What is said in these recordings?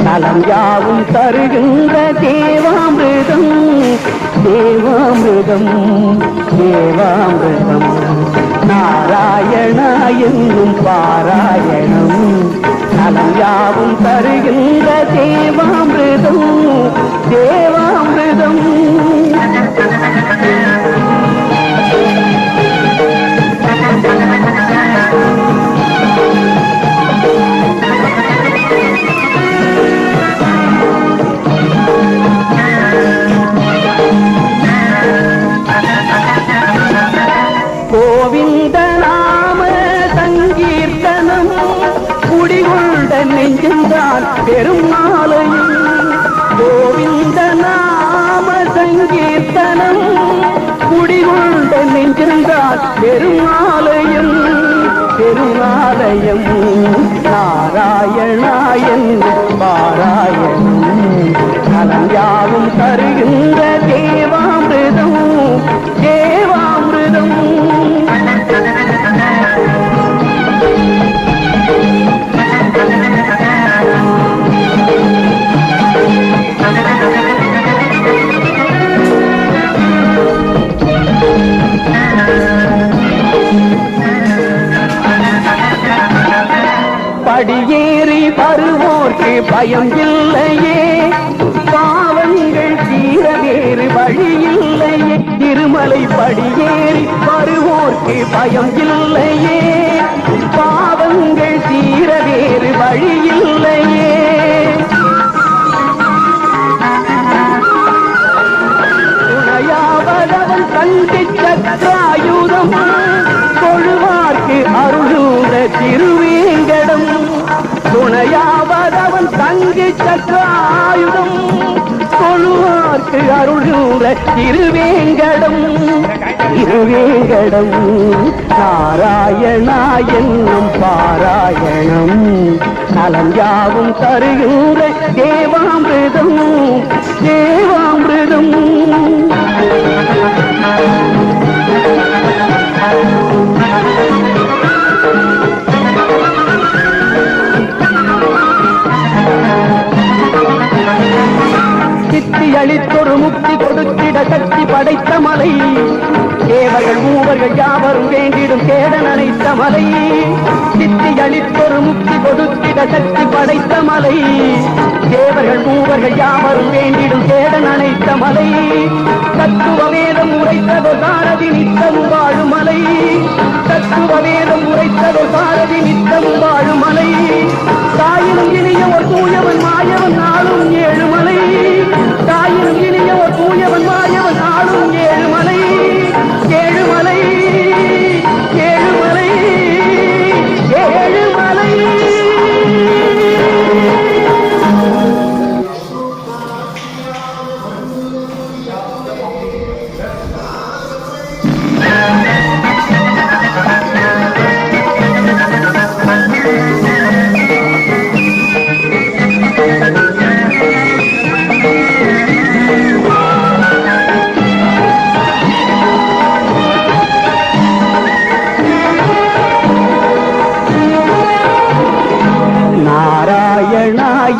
நலம் யாவும் தருகின்ற தேவாமிர்தம் தேவாமிர்தம் தேவாமிர்தம் நாராயணா என்னும் பாராயணம் நலம் யாவும் தருகின்ற தேவாமிர்தம் தேவாமிர்தம் கோவிந்த நாம சங்கீர்த்தனம் குடிகொண்ட நெஞ்சென்றால் பெருமாளையும் கோவிந்த நாம சங்கீர்த்தனம் குடிகொண்ட நெஞ்சென்றால் பெருமாளையும் பெருமாலயம் நாராயணா என்று பாராயணம் நலம் யாவும் தருகின்ற தேவாமிர்தம் தேவாமிர்தம் படியேறி வருவோர்க்கு பயம் இல்லையே பாவங்கள் தீர வேறு வழி இல்லையே திருமலை படியேறி வருவோர்க்கு பயம் இல்லையே பாவங்கள் தீர வேறு வழி இல்லையே துணையாவதவன் கண்டி சக்கராயுதம் கொழுவார்க்கு அருளூர திருவேங்கடம் துணையாவதவன் தங்கி சக்கராயுதம் கொழுவார்க்கு அருளூர திருவேங்கடம் திருவேங்கடம் நாராயணா என்னும் பாராயணம் நலம் யாவும் தருகின்ற தேவாமிர்தம் தேவாமிர்தம் சித்தி அளித்தொரு முக்தி கொடுத்திட சக்தி படைத்த மலை தேவர்கள் மூவர்கள் யாவரும் வேண்டிடும் தேடன் அனைத்த மலை சித்தி அளித்தொரு முக்தி கொடுத்திட சக்தி படைத்த மலை தேவர்கள் மூவர்கள் யாவரும் வேண்டிடும் தேடன் அனைத்த மலை தத்துவ வேதம் உரைத்ததோ சாரதி நித்தம் வாழும் மலை தத்துவ வேதம் உரைத்ததோ சாரதி நித்தம் வாழும் மலை தாயினும் இனிய ஒரு தூயவன் மாயவன் நாளும் ஏழு மலை தாயினும் இனிய ஒரு தூயவன் மாயவன் நாளும் ஏழு மலை ஏழுமலை ஏழுமலை ஏழுமலை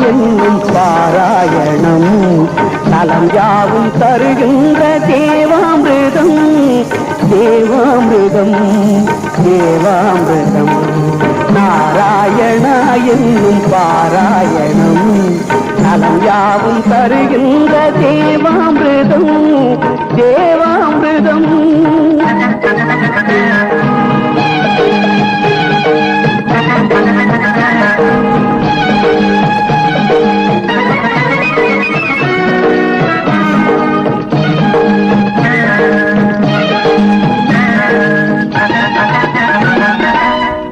என்னும் பாராயணம் நலம் யாவும் தருகின்ற தேவாமிர்தம் தேவாமிர்தம் தேவாமிர்தம் நாராயணா என்னும் பாராயணம் நலம் யாவும் தருகின்ற தேவாமிர்தம் தேவாமிர்தம்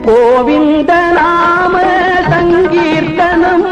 கோவிந்த நாம சங்கீர்த்தனம்